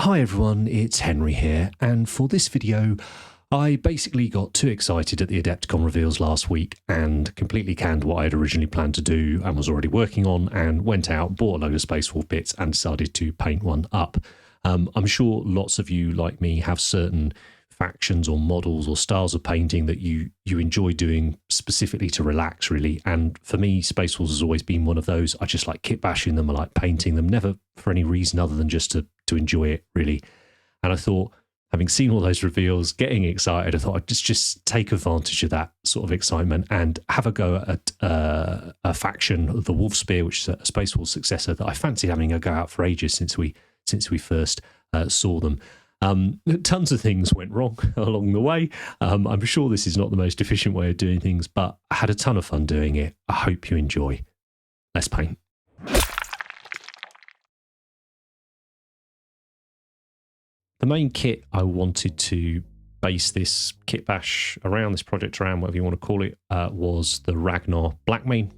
Hi everyone, it's Henry here, and for this video I basically got too excited at the Adepticon reveals last week and completely canned what I had originally planned to do and was already working on, and went out, bought a load of Space Wolf bits and decided to paint one up. I'm sure lots of you, like me, have certain factions or models or styles of painting that you enjoy doing specifically to relax, really. And for me, Space Wolves has always been one of those. I just like kit bashing them, I like painting them, never for any reason other than just to enjoy it, really. And I thought, having seen all those reveals, getting excited, I thought I'd just take advantage of that sort of excitement and have a go at a faction, the Wolfspear, which is a Space Wolves successor that I fancied having a go out for ages since we first saw them. Tons of things went wrong along the way. I'm sure this is not the most efficient way of doing things, but I had a ton of fun doing it. I hope you enjoy. Let's paint. The main kit I wanted to base this kit bash around, this project around, whatever you want to call it, was the Ragnar Blackmane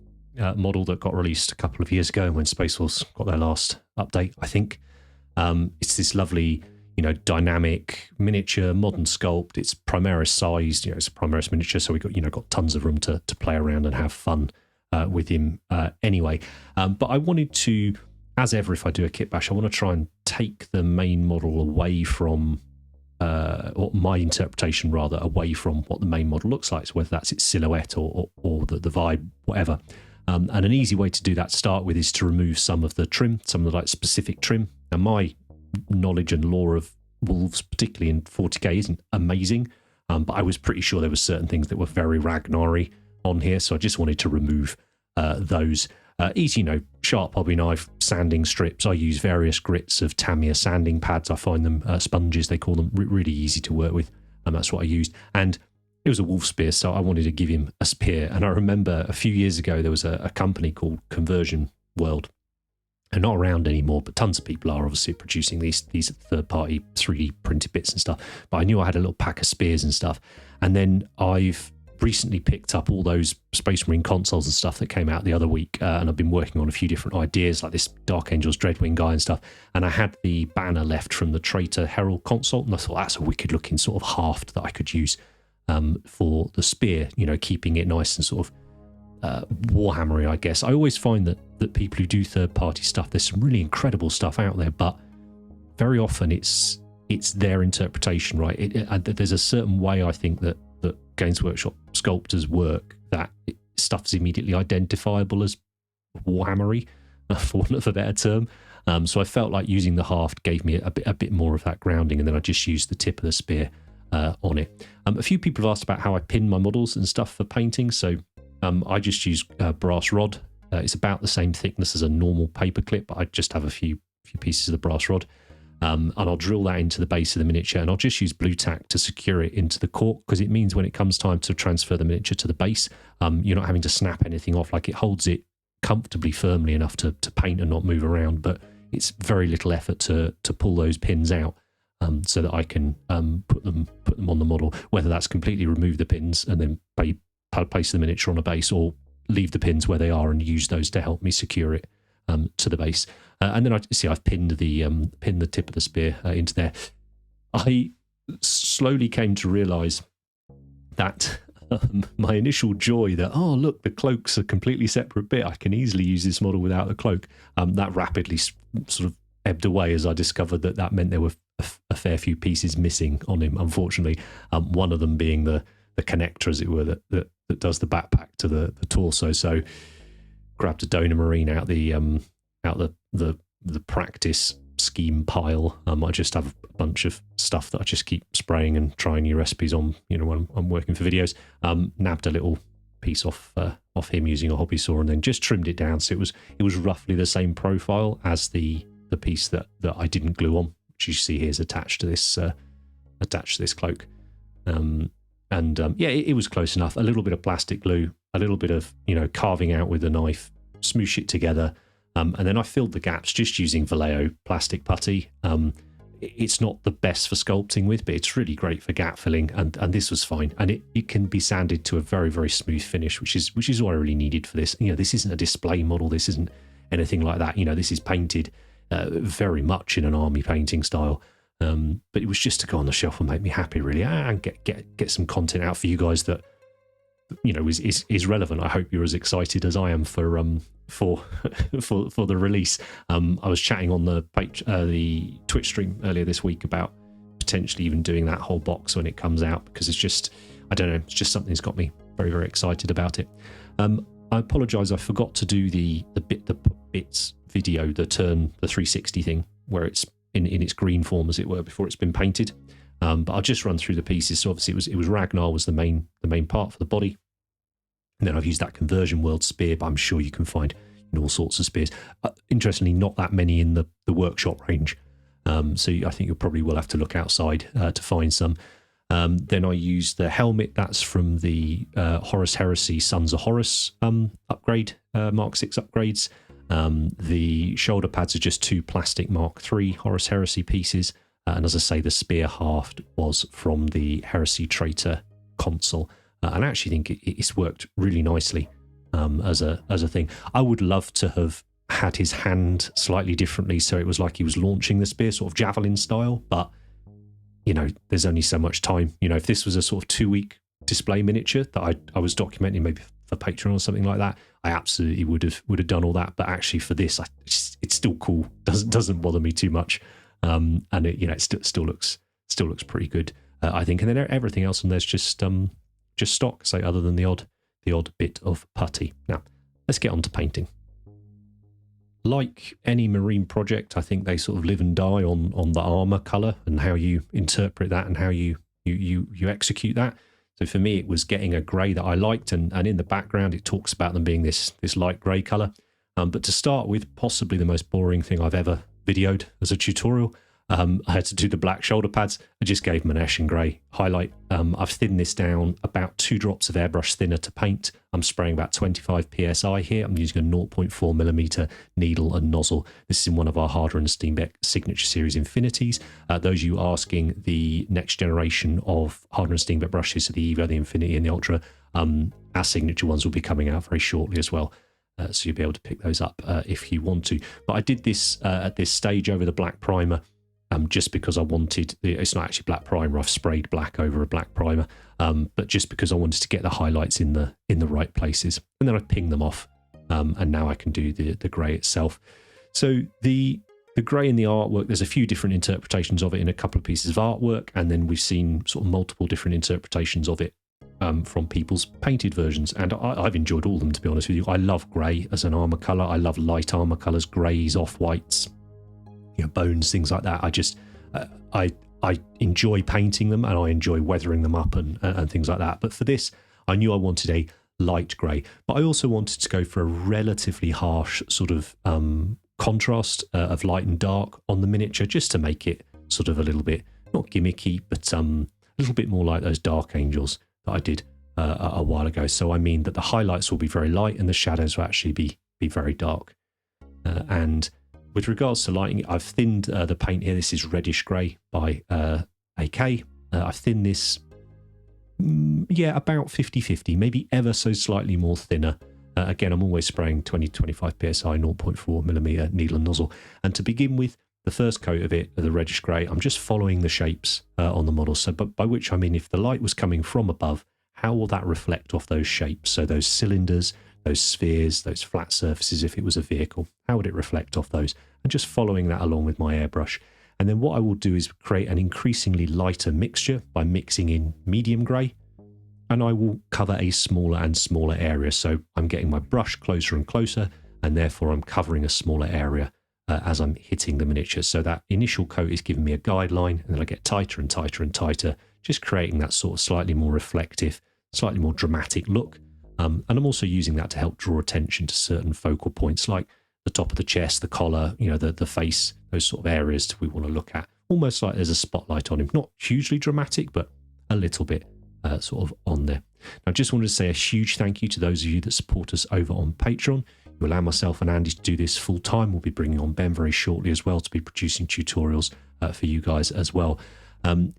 model that got released a couple of years ago when Space Wolves got their last update, I think. It's this lovely, dynamic miniature modern sculpt. It's Primaris sized, it's a Primaris miniature, so we got tons of room to play around and have fun with him anyway. But I wanted to, as ever, if I do a kit bash, I want to try and take the main model away from, or my interpretation rather, away from what the main model looks like. So whether that's its silhouette or the vibe, whatever. And an easy way to do that to start with is to remove some of the trim, some of the specific trim. Now my knowledge and lore of Wolves, particularly in 40k, isn't amazing, but I was pretty sure there were certain things that were very Ragnar-y on here, so I just wanted to remove those. Easy, sharp hobby knife, sanding strips. I use various grits of Tamiya sanding pads. I find them sponges, they call them, really easy to work with, and that's what I used. And it was a wolf spear, so I wanted to give him a spear. And I remember a few years ago there was a company called Conversion World. They're not around anymore, but tons of people are obviously producing these third-party 3D printed bits and stuff. But I knew I had a little pack of spears and stuff. And then I've recently picked up all those Space Marine consoles and stuff that came out the other week, and I've been working on a few different ideas, like this Dark Angels Dreadwing guy and stuff. And I had the banner left from the Traitor Herald console, and I thought that's a wicked-looking sort of haft that I could use for the spear, keeping it nice and sort of Warhammery, I guess. I always find that people who do third-party stuff, there's some really incredible stuff out there, but very often it's their interpretation, right? There's a certain way I think that Games Workshop sculptors work that stuff's immediately identifiable as Warhammery, for want of a better term. So I felt like using the haft gave me a bit more of that grounding, and then I just used the tip of the spear on it. A few people have asked about how I pin my models and stuff for painting, so I just use brass rod. It's about the same thickness as a normal paper clip, but I just have a few pieces of the brass rod. And I'll drill that into the base of the miniature, and I'll just use blue tack to secure it into the cork, because it means when it comes time to transfer the miniature to the base, you're not having to snap anything off. Like, it holds it comfortably firmly enough to paint and not move around, but it's very little effort to pull those pins out, so that I can put them on the model, whether that's completely remove the pins and then place the miniature on a base, or leave the pins where they are and use those to help me secure it to the base. And then I've pinned the tip of the spear into there. I slowly came to realise that my initial joy that, oh look, the cloak's a completely separate bit, I can easily use this model without the cloak, that rapidly sort of ebbed away as I discovered that meant there were a fair few pieces missing on him, unfortunately. One of them being the connector, as it were, that does the backpack to the torso. So grabbed a Donor Marine out the practice scheme pile. I just have a bunch of stuff that I just keep spraying and trying new recipes on, when I'm working for videos. Nabbed a little piece off him using a hobby saw, and then just trimmed it down so it was roughly the same profile as the piece that I didn't glue on, which you see here is attached to this cloak. It was close enough. A little bit of plastic glue, a little bit of carving out with a knife, smoosh it together, and then I filled the gaps just using Vallejo plastic putty. It's not the best for sculpting with, but it's really great for gap filling, and this was fine. And it can be sanded to a very, very smooth finish, which is all I really needed for this. This isn't a display model. This isn't anything like that. This is painted very much in an army painting style. But it was just to go on the shelf and make me happy, really, and get some content out for you guys that, you know, is relevant. I hope you're as excited as I am for the release. I was chatting on the Twitch stream earlier this week about potentially even doing that whole box when it comes out, because it's just, I don't know, it's just something that's got me very, very excited about it. I apologise, I forgot to do the bits video, the 360 thing, where it's in its green form, as it were, before it's been painted. But I'll just run through the pieces. So obviously it was Ragnar was the main part for the body. And then I've used that conversion world spear, but I'm sure you can find all sorts of spears. Interestingly, not that many in the workshop range. So I think you probably will have to look outside to find some. Then I used the helmet. That's from the Horus Heresy Sons of Horus upgrade, Mark 6 upgrades. The shoulder pads are just 2 plastic Mark 3 Horus Heresy pieces. And as I say, the spear haft was from the Heresy Traitor console. And I actually think it's worked really nicely as a thing. I would love to have had his hand slightly differently, so it was like he was launching the spear, sort of javelin style. But, you know, there's only so much time. You know, if this was a sort of 2-week display miniature that I was documenting maybe for Patreon or something like that, I absolutely would have done all that. But actually for this, it's still cool. Doesn't bother me too much. And it, you know, it still looks pretty good, I think. And then everything else on there's just stock, say, other than the odd bit of putty. Now let's get on to painting. Like any marine project, I think they sort of live and die on the armor color and how you interpret that and how you execute that. So for me, it was getting a grey that I liked, and in the background it talks about them being this light grey color. But to start with, possibly the most boring thing I've ever videoed as a tutorial, I had to do the black shoulder pads. I just gave them an Eshin Grey highlight. I've thinned this down about 2 drops of airbrush thinner to paint. I'm spraying about 25 psi here. I'm using a 0.4mm needle and nozzle. This is in one of our Harder and Steenbeck Signature Series Infinities. Those of you asking, the next generation of Harder and Steenbeck brushes, so the Evo, the Infinity and the Ultra, our signature ones will be coming out very shortly as well. So you'll be able to pick those up if you want to. But I did this at this stage over the black primer, just because I wanted, it's not actually black primer, I've sprayed black over a black primer, but just because I wanted to get the highlights in the right places. And then I pinged them off, and now I can do the grey itself. So the grey in the artwork, there's a few different interpretations of it in a couple of pieces of artwork, and then we've seen sort of multiple different interpretations of it from people's painted versions, and I've enjoyed all of them, to be honest with you. I love grey as an armour colour. I love light armour colours, greys, off-whites, you know, bones, things like that. I just I enjoy painting them, and I enjoy weathering them up and things like that. But for this, I knew I wanted a light grey, but I also wanted to go for a relatively harsh sort of contrast of light and dark on the miniature, just to make it sort of a little bit, not gimmicky, but a little bit more like those Dark Angels that I did a while ago. So I mean that the highlights will be very light and the shadows will actually be very dark. And with regards to lighting, I've thinned the paint here. This is Reddish Grey by AK. I've thinned this, about 50-50, maybe ever so slightly more thinner. Again, I'm always spraying 20-25 psi, 0.4mm needle and nozzle. And to begin with, the first coat of it, the Reddish Grey, I'm just following the shapes on the model. So, by which I mean, if the light was coming from above, how will that reflect off those shapes? So those cylinders, those spheres, those flat surfaces, if it was a vehicle, how would it reflect off those? And just following that along with my airbrush. And then what I will do is create an increasingly lighter mixture by mixing in medium grey, and I will cover a smaller and smaller area. So I'm getting my brush closer and closer, and therefore I'm covering a smaller area as I'm hitting the miniature. So that initial coat is giving me a guideline, and then I get tighter and tighter and tighter, just creating that sort of slightly more reflective, slightly more dramatic look. And I'm also using that to help draw attention to certain focal points, like the top of the chest, the collar, you know, the face, those sort of areas we want to look at. Almost like there's a spotlight on him. Not hugely dramatic, but a little bit sort of on there. Now, I just wanted to say a huge thank you to those of you that support us over on Patreon. You allow myself and Andy to do this full time. We'll be bringing on Ben very shortly as well to be producing tutorials for you guys as well.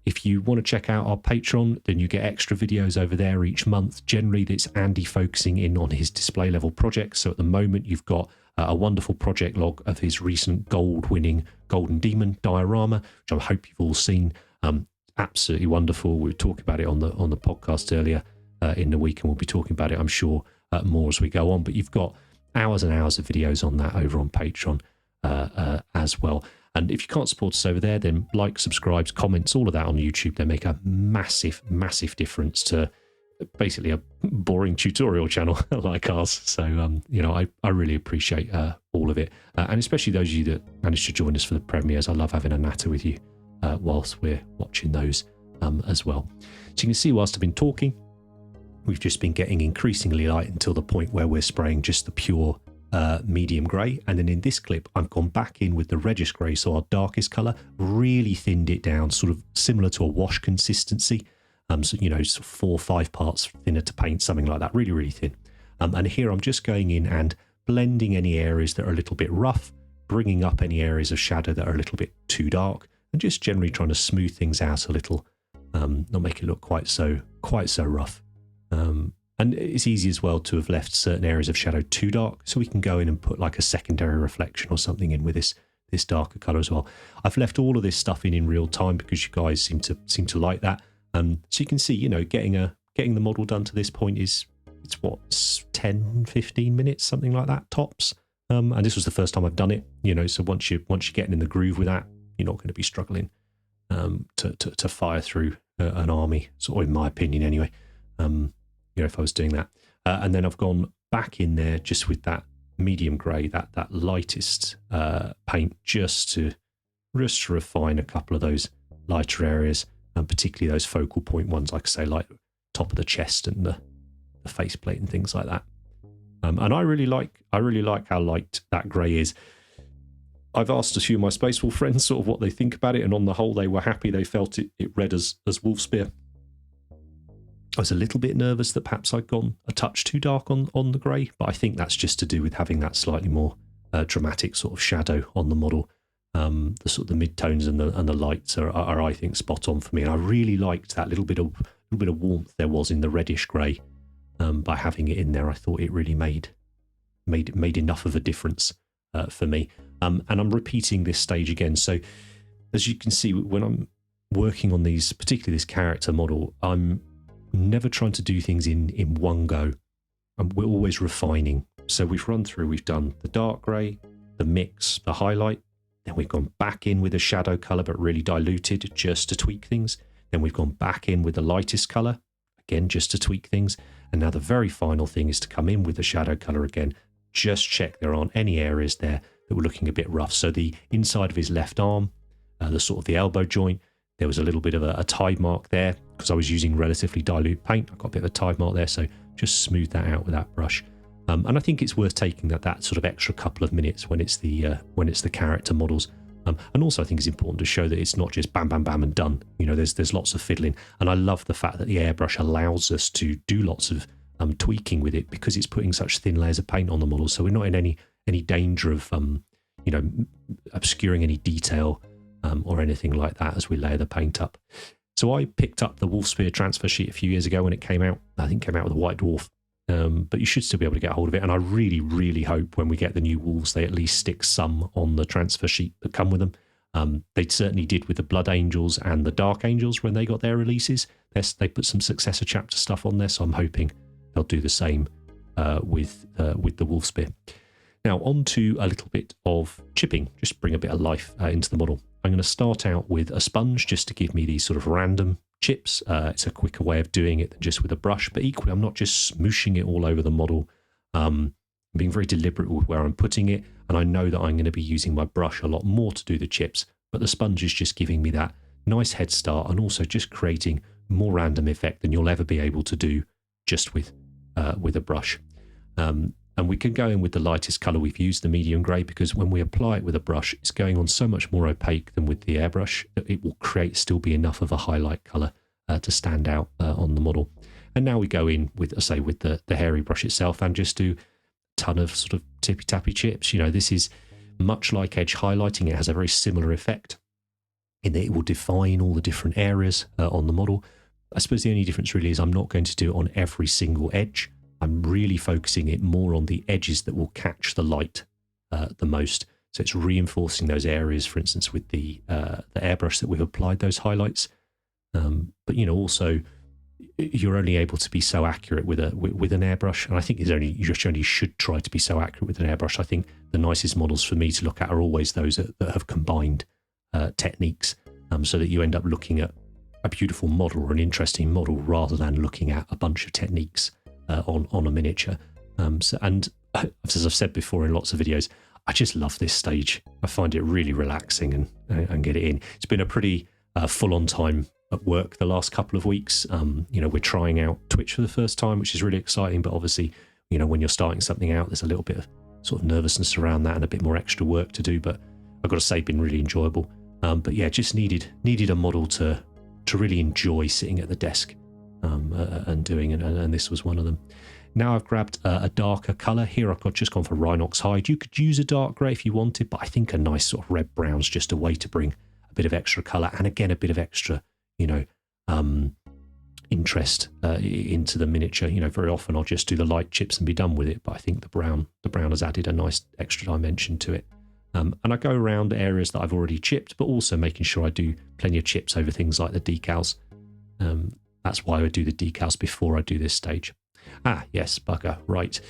If you want to check out our Patreon, then you get extra videos over there each month. Generally, it's Andy focusing in on his display level projects. So at the moment, you've got a wonderful project log of his recent gold-winning Golden Demon diorama, which I hope you've all seen. Absolutely wonderful. We were talking about it on the podcast earlier in the week, and we'll be talking about it, I'm sure, more as we go on. But you've got hours and hours of videos on that over on Patreon as well. And if you can't support us over there, then like, subscribes, comments, all of that on YouTube. They make a massive, massive difference to basically a boring tutorial channel like ours. So, I really appreciate all of it. And especially those of you that managed to join us for the premieres. I love having a natter with you whilst we're watching those as well. So you can see whilst I've been talking, we've just been getting increasingly light until the point where we're spraying just the pure medium grey. And then in this clip, I've gone back in with the reddish grey, so our darkest colour, really thinned it down, sort of similar to a wash consistency. So, sort of 4 or 5 parts thinner to paint, something like that, really, really thin. And here I'm just going in and blending any areas that are a little bit rough, bringing up any areas of shadow that are a little bit too dark, and just generally trying to smooth things out a little, not make it look quite so rough. And it's easy as well to have left certain areas of shadow too dark, so we can go in and put like a secondary reflection or something in with this darker colour as well. I've left all of this stuff in real time because you guys seem to like that. So you can see, getting the model done to this point it's 10, 15 minutes, something like that tops. And this was the first time I've done it, so once you're getting in the groove with that, you're not going to be struggling to fire through an army, sort of in my opinion anyway. If I was doing that. And then I've gone back in there just with that medium grey, that lightest paint, just to refine a couple of those lighter areas, and particularly those focal point ones, like I say, like top of the chest and the faceplate and things like that. And I really like how light that grey is. I've asked a few of my Space Wolf friends sort of what they think about it, and on the whole, they were happy. They felt it read as Wolfspear. I was a little bit nervous that perhaps I'd gone a touch too dark on the grey, but I think that's just to do with having that slightly more dramatic sort of shadow on the model. The sort of the mid-tones and the lights are I think spot on for me, and I really liked that little bit of warmth there was in the reddish grey. By having it in there, I thought it really made enough of a difference for me. And I'm repeating this stage again. So as you can see, when I'm working on these, particularly this character model, I'm never trying to do things in one go. And we're always refining. So we've done the dark grey, the mix, the highlight. Then we've gone back in with a shadow colour, but really diluted just to tweak things. Then we've gone back in with the lightest colour, again, just to tweak things. And now the very final thing is to come in with the shadow colour again. Just check there aren't any areas there that were looking a bit rough. So the inside of his left arm, the sort of the elbow joint, there was a little bit of a tide mark there because I was using relatively dilute paint. I got a bit of a tide mark there, so just smooth that out with that brush. And I think it's worth taking that sort of extra couple of minutes when it's the character models. And also I think it's important to show that it's not just bam, bam, bam and done. There's lots of fiddling. And I love the fact that the airbrush allows us to do lots of tweaking with it because it's putting such thin layers of paint on the model. So we're not in any danger of obscuring any detail or anything like that as we layer the paint up. So I picked up the Wolfspear transfer sheet a few years ago when it came out. I think it came out with a White Dwarf. But you should still be able to get a hold of it. And I really, really hope when we get the new Wolves, they at least stick some on the transfer sheet that come with them. They certainly did with the Blood Angels and the Dark Angels when they got their releases. They put some successor chapter stuff on there, so I'm hoping they'll do the same with the Wolfspear. Now, on to a little bit of chipping, just bring a bit of life into the model. I'm going to start out with a sponge just to give me these sort of random chips. It's a quicker way of doing it than just with a brush, but equally I'm not just smooshing it all over the model. I'm being very deliberate with where I'm putting it, and I know that I'm going to be using my brush a lot more to do the chips, but the sponge is just giving me that nice head start and also just creating more random effect than you'll ever be able to do just with a brush. And we can go in with the lightest colour we've used, the medium grey, because when we apply it with a brush, it's going on so much more opaque than with the airbrush that it will still be enough of a highlight colour to stand out on the model. And now we go in with, with the hairy brush itself and just do a ton of sort of tippy-tappy chips. This is much like edge highlighting. It has a very similar effect in that it will define all the different areas on the model. I suppose the only difference really is I'm not going to do it on every single edge. I'm really focusing it more on the edges that will catch the light the most. So it's reinforcing those areas, for instance, with the airbrush that we've applied those highlights. But also you're only able to be so accurate with an airbrush, and I think you just only should try to be so accurate with an airbrush. I think the nicest models for me to look at are always those that have combined techniques, so that you end up looking at a beautiful model or an interesting model rather than looking at a bunch of techniques on a miniature. And as I've said before in lots of videos, I just love this stage. I find it really relaxing and get it in. It's been a pretty full-on time at work the last couple of weeks. We're trying out Twitch for the first time, which is really exciting, but obviously, when you're starting something out, there's a little bit of sort of nervousness around that and a bit more extra work to do, but I've got to say, been really enjoyable. But yeah, just needed a model to really enjoy sitting at the desk and doing, and this was one of them. Now I've grabbed a darker colour. Here I've just gone for Rhinox Hide. You could use a dark grey if you wanted, but I think a nice sort of red brown's just a way to bring a bit of extra colour and again a bit of extra, interest into the miniature. Very often I'll just do the light chips and be done with it, but I think the brown has added a nice extra dimension to it. And I go around areas that I've already chipped, but also making sure I do plenty of chips over things like the decals. That's why I do the decals before I do this stage. Ah, yes, bugger, right.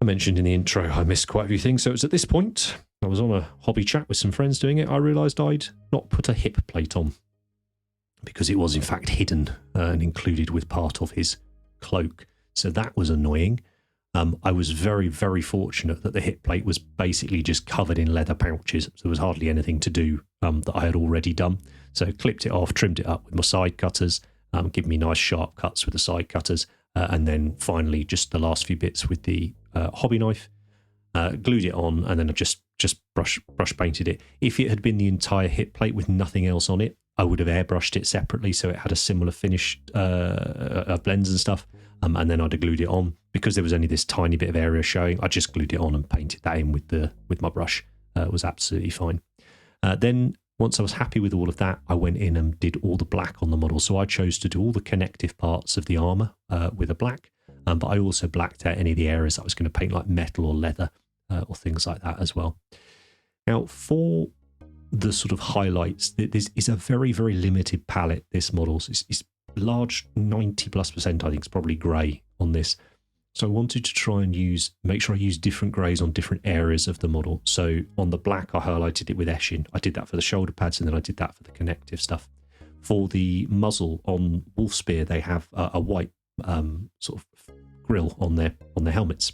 I mentioned in the intro I missed quite a few things, so it was at this point, I was on a hobby chat with some friends doing it, I realised I'd not put a hip plate on, because it was in fact hidden and included with part of his cloak, so that was annoying. I was very, very fortunate that the hip plate was basically just covered in leather pouches, so there was hardly anything to do that I had already done. So clipped it off, trimmed it up with my side cutters, give me nice sharp cuts with the side cutters, and then finally just the last few bits with the hobby knife, glued it on, and then I just brush painted it. If it had been the entire hip plate with nothing else on it, I would have airbrushed it separately so it had a similar finish, blends and stuff, and then I'd have glued it on. Because there was only this tiny bit of area showing, I just glued it on and painted that in with my brush. It was absolutely fine. Then once I was happy with all of that, I went in and did all the black on the model. So I chose to do all the connective parts of the armour with a black, but I also blacked out any of the areas I was going to paint, like metal or leather or things like that as well. Now, for the sort of highlights, this is a very, very limited palette, this model. So it's large, 90+%, I think it's probably grey on this. So I wanted to try and make sure I use different greys on different areas of the model. So on the black, I highlighted it with Eshin. I did that for the shoulder pads, and then I did that for the connective stuff. For the muzzle on Wolfspear, they have a white sort of grill on their helmets.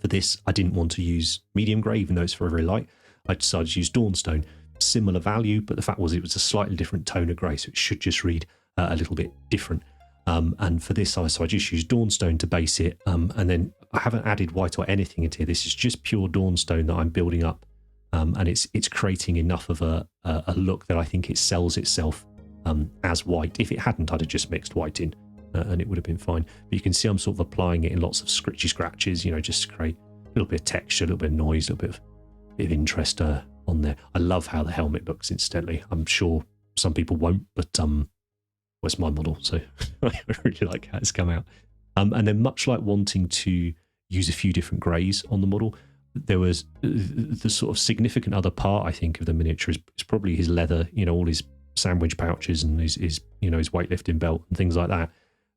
For this, I didn't want to use medium grey, even though it's very, very light. I decided to use Dawnstone. Similar value, but the fact was it was a slightly different tone of grey, so it should just read a little bit different. And for this, so I just used Dawnstone to base it, and then I haven't added white or anything into here. This is just pure Dawnstone that I'm building up, and it's creating enough of a look that I think it sells itself as white. If it hadn't, I'd have just mixed white in, and it would have been fine. But you can see I'm sort of applying it in lots of scratchy scratches, just to create a little bit of texture, a little bit of noise, a little bit of interest on there. I love how the helmet looks, incidentally. I'm sure some people won't, but it's my model, so I really like how it's come out. And then, much like wanting to use a few different greys on the model, there was the sort of significant other part, I think, of the miniature is probably his leather, all his sandwich pouches and his weightlifting belt and things like that.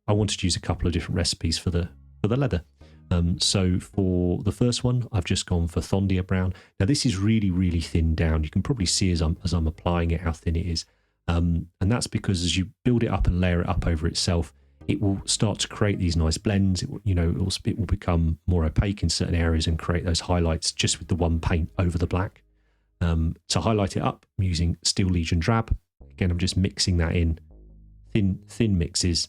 I wanted to use a couple of different recipes for the leather. So for the first one, I've just gone for Thondia Brown. Now this is really, really thin down. You can probably see as I'm applying it how thin it is. And that's because as you build it up and layer it up over itself, it will start to create these nice blends. It will become more opaque in certain areas and create those highlights just with the one paint over the black. To highlight it up, I'm using Steel Legion Drab. Again, I'm just mixing that in, thin mixes,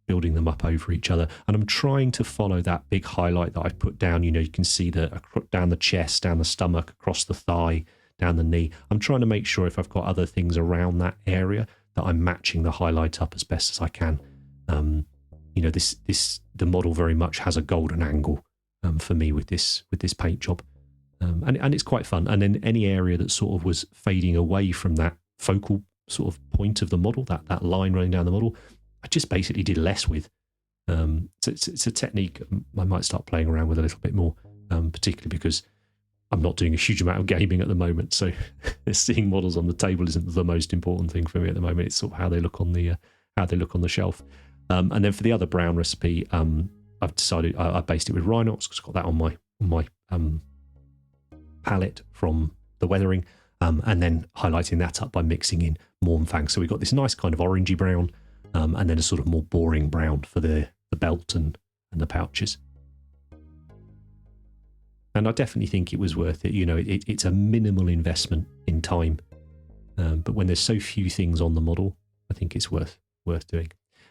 building them up over each other. And I'm trying to follow that big highlight that I've put down. You can see down the chest, down the stomach, across the thigh, down the knee. I'm trying to make sure if I've got other things around that area that I'm matching the highlight up as best as I can. The model very much has a golden angle for me with this paint job, and it's quite fun. And then any area that sort of was fading away from that focal sort of point of the model, that line running down the model, I just basically did less with. So it's a technique I might start playing around with a little bit more, particularly because I'm not doing a huge amount of gaming at the moment, so seeing models on the table isn't the most important thing for me at the moment. It's sort of how they look on the shelf. And then for the other brown recipe, I've decided I based it with Rhinox because I've got that on my palette from the weathering, and then highlighting that up by mixing in Mornfang. So we've got this nice kind of orangey brown, and then a sort of more boring brown for the belt and the pouches. And I definitely think it was worth it. You know, it's a minimal investment in time, but when there's so few things on the model, I think it's worth doing.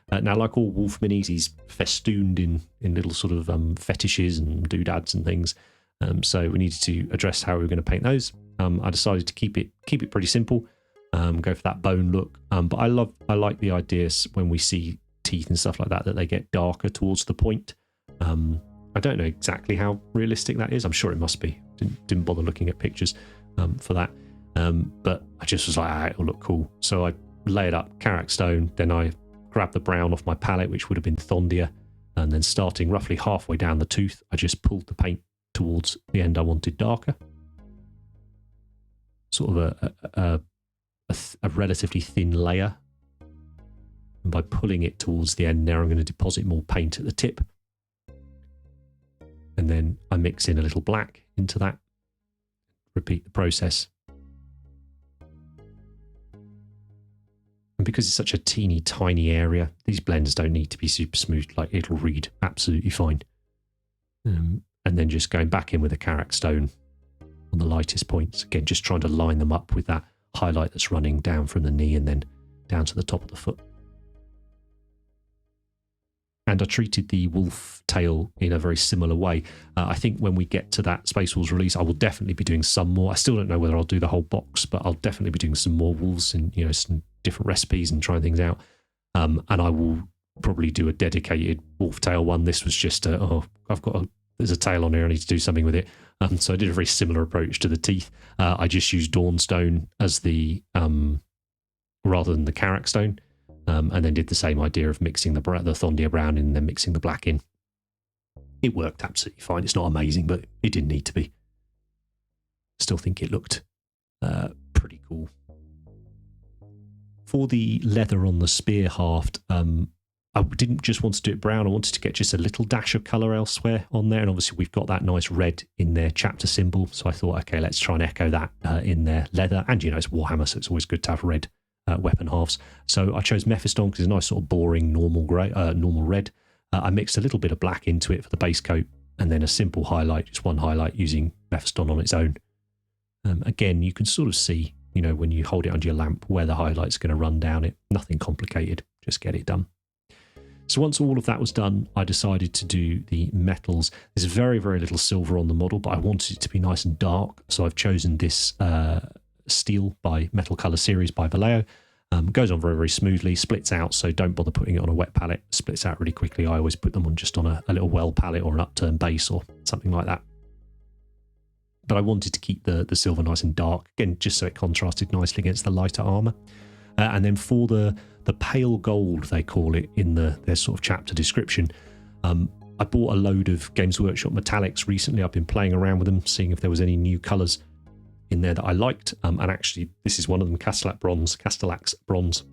Now, like all Wolf minis, he's festooned in little sort of fetishes and doodads and things. So we needed to address how we were going to paint those. I decided to keep it pretty simple, go for that bone look. But I like the ideas when we see teeth and stuff like that they get darker towards the point. I don't know exactly how realistic that is. I'm sure it must be. Didn't bother looking at pictures for that. But I just was like, it'll look cool. So I layered up Karak stone, then I grabbed the brown off my palette, which would have been Thondia, and then starting roughly halfway down the tooth, I just pulled the paint towards the end I wanted darker. Sort of a relatively thin layer. And by pulling it towards the end, now I'm going to deposit more paint at the tip. And then I mix in a little black into that. Repeat the process. And because it's such a teeny tiny area, these blends don't need to be super smooth. Like, it'll read absolutely fine. And then just going back in with a Karak stone on the lightest points. Again, just trying to line them up with that highlight that's running down from the knee and then down to the top of the foot. And I treated the wolf tail in a very similar way. I think when we get to that Space Wolves release, I will definitely be doing some more. I still don't know whether I'll do the whole box, but I'll definitely be doing some more wolves and, you know, some different recipes and trying things out. And I will probably do a dedicated wolf tail one. This was just there's a tail on here, I need to do something with it. So I did a very similar approach to the teeth. I just used Dawnstone as the rather than the Karak stone. And then did the same idea of mixing the Thondia Brown in and then mixing the black in. It worked absolutely fine. It's not amazing, but it didn't need to be. Still think it looked pretty cool. For the leather on the spear haft, I didn't just want to do it brown. I wanted to get just a little dash of colour elsewhere on there. And obviously we've got that nice red in their chapter symbol. So I thought, okay, let's try and echo that in their leather. And, you know, it's Warhammer, so it's always good to have red weapon halves. So I chose Mephiston because it's a nice sort of boring normal red. I mixed a little bit of black into it for the base coat, and then a simple highlight, just one highlight using Mephiston on its own. Again, you can sort of see, you know, when you hold it under your lamp where the highlight's going to run down it. Nothing complicated, just get it done. So once all of that was done, I decided to do the metals. There's very, very little silver on the model, but I wanted it to be nice and dark, so I've chosen this steel by Metal Colour Series by Vallejo. Goes on very, very smoothly, splits out, so don't bother putting it on a wet palette. Splits out really quickly. I always put them on just on a little well palette or an upturned base or something like that. But I wanted to keep the silver nice and dark, again, just so it contrasted nicely against the lighter armour. And then for the pale gold, they call it in their sort of chapter description, I bought a load of Games Workshop metallics recently. I've been playing around with them, seeing if there was any new colours in there that I liked, and actually this is one of them, castellax bronze.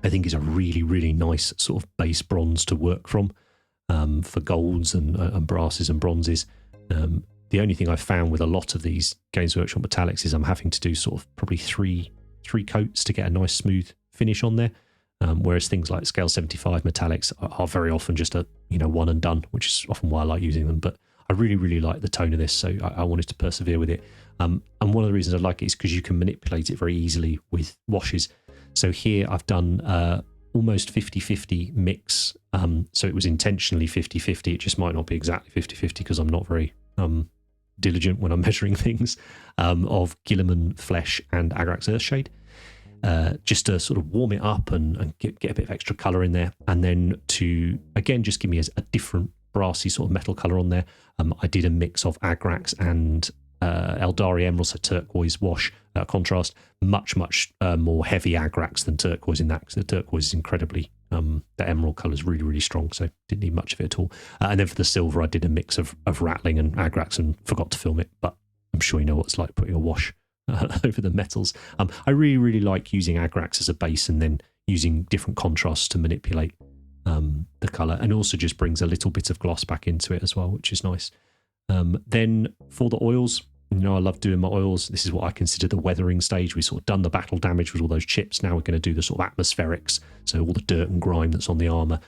I think is a really, really nice sort of base bronze to work from for golds and brasses and bronzes. The only thing I've found with a lot of these Games Workshop metallics is I'm having to do sort of probably three coats to get a nice smooth finish on there, whereas things like Scale 75 metallics are very often just a one and done, which is often why I like using them. But I really, really like the tone of this, so I wanted to persevere with it. And one of the reasons I like it is because you can manipulate it very easily with washes. So here I've done almost 50-50 mix. So it was intentionally 50-50. It just might not be exactly 50-50 because I'm not very diligent when I'm measuring things, of Guilliman Flesh and Agrax Earthshade. Just to sort of warm it up and get a bit of extra colour in there. And then to, again, just give me a different brassy sort of metal colour on there. I did a mix of Agrax and Eldari Emerald, so turquoise wash contrast. Much more heavy Agrax than turquoise in that, because the turquoise is incredibly The emerald colour is really, really strong, so didn't need much of it at all. And then for the silver, I did a mix of rattling and agrax and forgot to film it, but I'm sure you know what it's like putting a wash over the metals. I really, really like using agrax as a base and then using different contrasts to manipulate the colour, and also just brings a little bit of gloss back into it as well, which is nice. Then for the oils, you know, I love doing my oils. This is what I consider the weathering stage. We've sort of done the battle damage with all those chips. Now we're going to do the sort of atmospherics, so all the dirt and grime that's on the armour.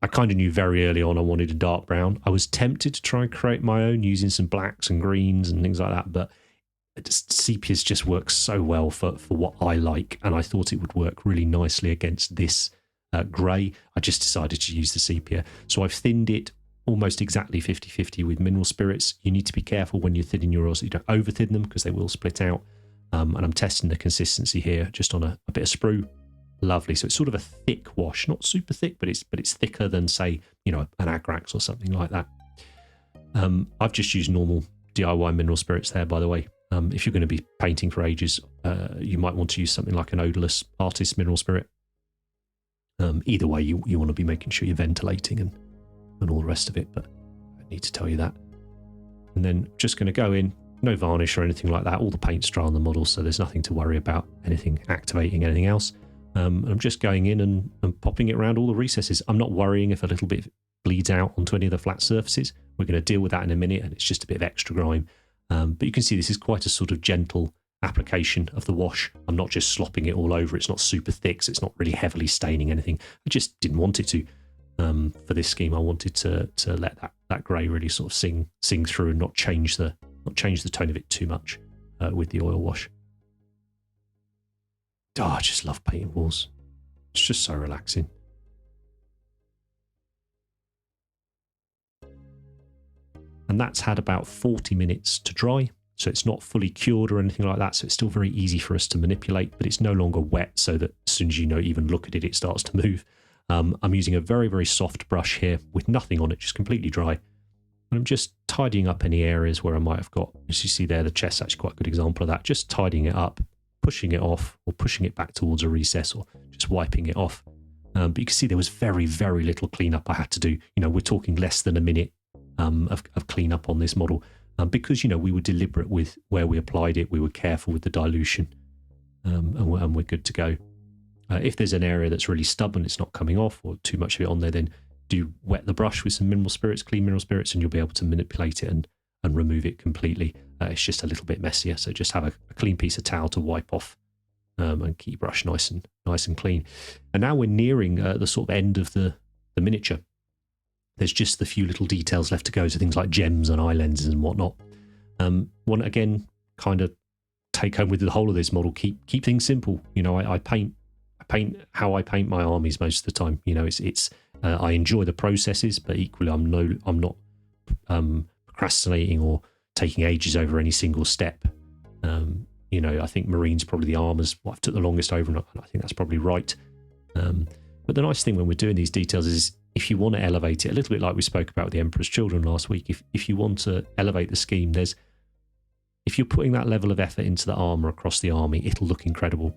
I kind of knew very early on I wanted a dark brown. I was tempted to try and create my own using some blacks and greens and things like that, but sepias just work so well for what I like, and I thought it would work really nicely against this grey. I just decided to use the sepia. So I've thinned it almost exactly 50-50 with mineral spirits. You need to be careful when you're thinning your oils that you don't over thin them because they will split out. And I'm testing the consistency here just on a bit of sprue. Lovely. So it's sort of a thick wash, not super thick, but it's thicker than, say, you know, an agrax or something like that. I've just used normal DIY mineral spirits there, by the way. If you're going to be painting for ages, you might want to use something like an odorless artist mineral spirit. Either way, you want to be making sure you're ventilating and all the rest of it, but I don't need to tell you that. And then just going to go in, no varnish or anything like that. All the paint's dry on the model, so there's nothing to worry about anything activating anything else. I'm just going in and popping it around all the recesses. I'm not worrying if a little bit bleeds out onto any of the flat surfaces. We're going to deal with that in a minute, and it's just a bit of extra grime. But you can see this is quite a sort of gentle application of the wash. I'm not just slopping it all over. It's not super thick, so it's not really heavily staining anything. I just didn't want it to. For this scheme, I wanted to let that grey really sort of sing through and not change the tone of it too much with the oil wash. Oh, I just love painting walls. It's just so relaxing. And that's had about 40 minutes to dry, so it's not fully cured or anything like that, so it's still very easy for us to manipulate, but it's no longer wet, so that as soon as you even look at it, it starts to move. I'm using a very, very soft brush here with nothing on it, just completely dry. And I'm just tidying up any areas where I might have got, as you see there, the chest's actually quite a good example of that, just tidying it up, pushing it off, or pushing it back towards a recess, or just wiping it off. But you can see there was very, very little cleanup I had to do. You know, we're talking less than a minute of cleanup on this model, because, you know, we were deliberate with where we applied it, we were careful with the dilution, and we're good to go. If there's an area that's really stubborn, it's not coming off, or too much of it on there, then do wet the brush with some mineral spirits, clean mineral spirits, and you'll be able to manipulate it and remove it completely. It's just a little bit messier, so just have a clean piece of towel to wipe off and keep your brush nice and clean. And now we're nearing the sort of end of the miniature. There's just the few little details left to go, so things like gems and eye lenses and whatnot. One again, kind of take home with the whole of this model, keep things simple. You know, I paint how I paint my armies most of the time. You know, it's I enjoy the processes, but equally I'm not procrastinating or taking ages over any single step. You know, I think Marine's probably the armors what I've took the longest over, and I think that's probably right. But the nice thing when we're doing these details is, if you want to elevate it, a little bit like we spoke about with the Emperor's Children last week, if you want to elevate the scheme, if you're putting that level of effort into the armour across the army, it'll look incredible.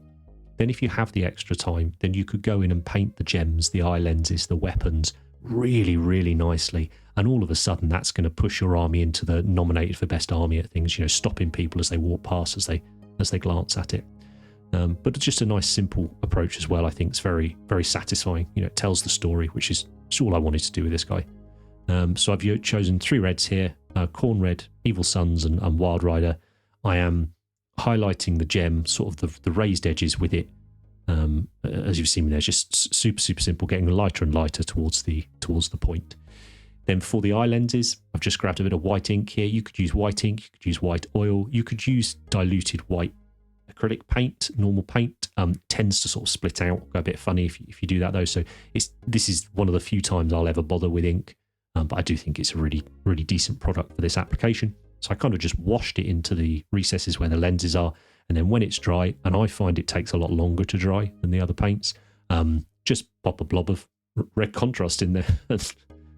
Then if you have the extra time, then you could go in and paint the gems, the eye lenses, the weapons really, really nicely. And all of a sudden, that's going to push your army into the nominated for best army at things, you know, stopping people as they walk past, as they glance at it. But it's just a nice, simple approach as well. I think it's very, very satisfying. You know, it tells the story, which is all I wanted to do with this guy. So I've chosen 3 reds here, Corn Red, Evil Sons, and Wild Rider. I am highlighting the gem, sort of the raised edges with it. As you've seen there, just super, super simple, getting lighter and lighter towards the point. Then for the eye lenses, I've just grabbed a bit of white ink here. You could use white ink, you could use white oil, you could use diluted white acrylic paint. Normal paint tends to sort of split out, go a bit funny if you do that though. So this is one of the few times I'll ever bother with ink, but I do think it's a really, really decent product for this application. So I kind of just washed it into the recesses where the lenses are, and then when it's dry, and I find it takes a lot longer to dry than the other paints, just pop a blob of red contrast in there.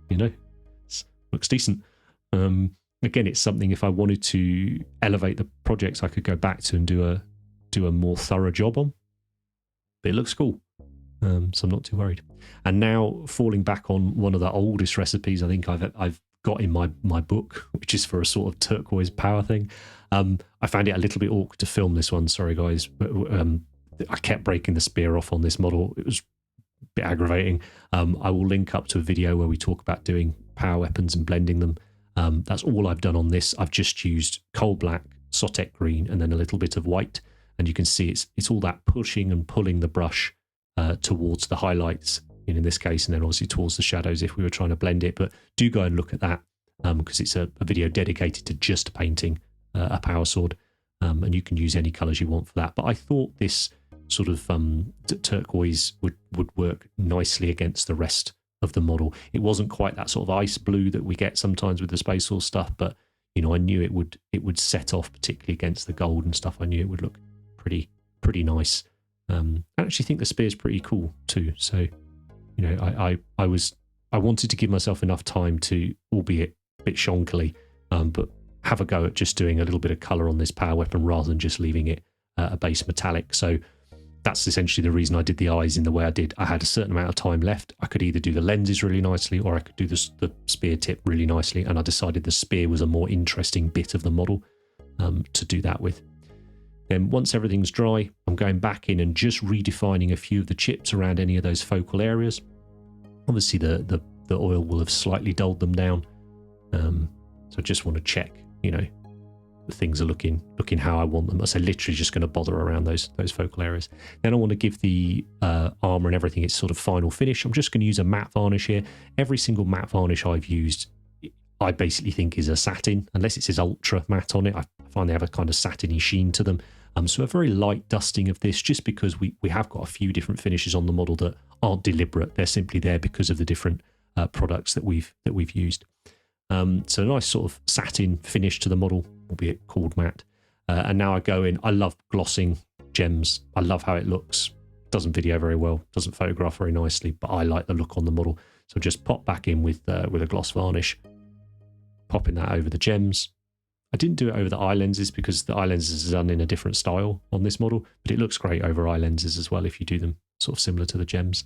You know, looks decent. Again, it's something, if I wanted to elevate the projects, I could go back to and do a more thorough job on. But it looks cool. So I'm not too worried. And now falling back on one of the oldest recipes I think I've got in my book, which is for a sort of turquoise power thing. I found it a little bit awkward to film this one. Sorry, guys. But I kept breaking the spear off on this model. It was a bit aggravating. I will link up to a video where we talk about doing power weapons and blending them. That's all I've done on this. I've just used coal black, Sotek Green, and then a little bit of white. And you can see it's all that pushing and pulling the brush towards the highlights in this case, and then obviously towards the shadows if we were trying to blend it. But do go and look at that because it's a video dedicated to just painting a power sword, and you can use any colours you want for that. But I thought this sort of turquoise would work nicely against the rest of the model. It wasn't quite that sort of ice blue that we get sometimes with the Space Force stuff, but I knew it would set off, particularly against the gold and stuff. I knew it would look pretty nice. I actually think the spear's pretty cool too. So, I wanted to give myself enough time to, albeit a bit shonkily, but have a go at just doing a little bit of colour on this power weapon rather than just leaving it a base metallic. So that's essentially the reason I did the eyes in the way I did. I had a certain amount of time left. I could either do the lenses really nicely or I could do the spear tip really nicely, and I decided the spear was a more interesting bit of the model to do that with. Then once everything's dry, I'm going back in and just redefining a few of the chips around any of those focal areas. Obviously the oil will have slightly dulled them down, so I just want to check, the things are looking how I want them. So literally just going to bother around those focal areas. Then I want to give the armour and everything its sort of final finish. I'm just going to use a matte varnish here. Every single matte varnish I've used, I basically think is a satin, unless it says ultra matte on it. I find they have a kind of satiny sheen to them. So a very light dusting of this, just because we have got a few different finishes on the model that aren't deliberate. They're simply there because of the different products that we've used. So a nice sort of satin finish to the model, albeit called matte. And now I go in. I love glossing gems. I love how it looks. Doesn't video very well, doesn't photograph very nicely, but I like the look on the model. So just pop back in with a gloss varnish, popping that over the gems. I didn't do it over the eye lenses because the eye lenses are done in a different style on this model, but it looks great over eye lenses as well if you do them sort of similar to the gems.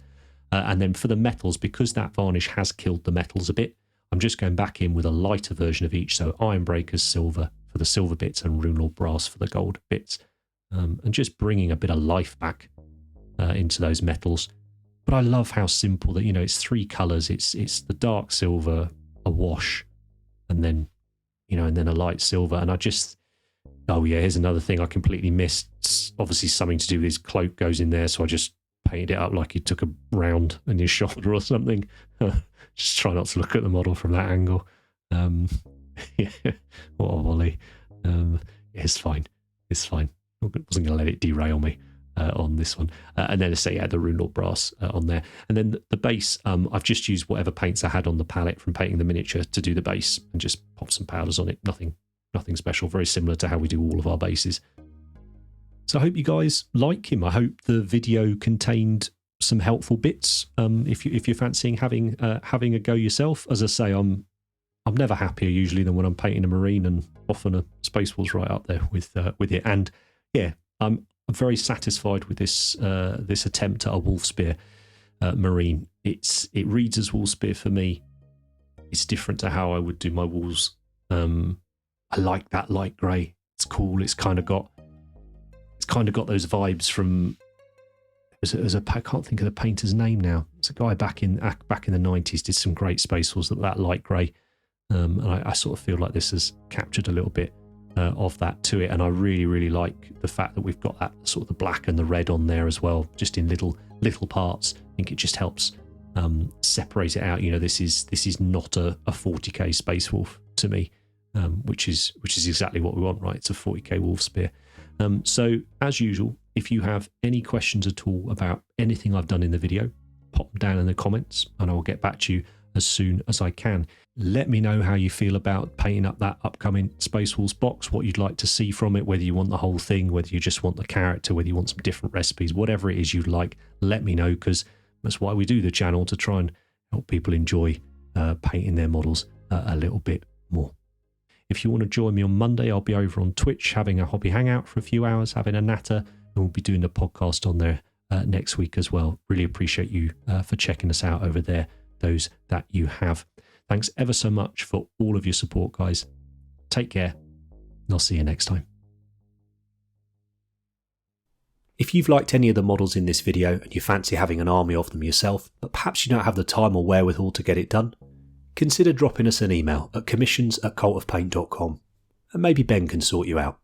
And then for the metals, because that varnish has killed the metals a bit, I'm just going back in with a lighter version of each. So Iron Breakers silver for the silver bits and Runelord Brass for the gold bits. And just bringing a bit of life back into those metals. But I love how simple that, it's three colours. It's the dark silver, a wash, and then and then a light silver. And here's another thing I completely missed. It's obviously something to do with his cloak goes in there, so I just painted it up like he took a round in his shoulder or something. Just try not to look at the model from that angle. Yeah, what a volley. It's fine. I wasn't going to let it derail me on this one. And then the Runelord Brass on there. And then the base, I've just used whatever paints I had on the palette from painting the miniature to do the base and just pop some powders on it. Nothing special. Very similar to how we do all of our bases. So I hope you guys like him. I hope the video contained some helpful bits. If you're fancying having a go yourself, as I say, I'm never happier usually than when I'm painting a Marine, and often a Space Force right up there with it. And yeah, I'm very satisfied with this attempt at a Wolfspear Marine. It reads as Wolfspear for me. It's different to how I would do my walls. I like that light grey. It's cool. It's kind of got those vibes from. I can't think of the painter's name now. It's a guy back in the 90s did some great Space Force that light grey, and I sort of feel like this has captured a little bit of that to it. And I really, really like the fact that we've got that sort of the black and the red on there as well, just in little parts. I think it just helps separate it out. This is not a 40k Space Wolf to me, which is exactly what we want, right? It's a 40k Wolfspear. So as usual, if you have any questions at all about anything I've done in the video, pop them down in the comments and I will get back to you as soon as I can. Let me know how you feel about painting up that upcoming Space Wolves box, what you'd like to see from it, whether you want the whole thing, whether you just want the character, whether you want some different recipes, whatever it is you'd like, let me know, because that's why we do the channel, to try and help people enjoy painting their models a little bit more. If you want to join me on Monday, I'll be over on Twitch having a hobby hangout for a few hours, having a natter, and we'll be doing the podcast on there next week as well. Really appreciate you for checking us out over there, those that you have. Thanks ever so much for all of your support, guys. Take care, and I'll see you next time. If you've liked any of the models in this video and you fancy having an army of them yourself, but perhaps you don't have the time or wherewithal to get it done, consider dropping us an email at commissions@cultofpaint.com and maybe Ben can sort you out.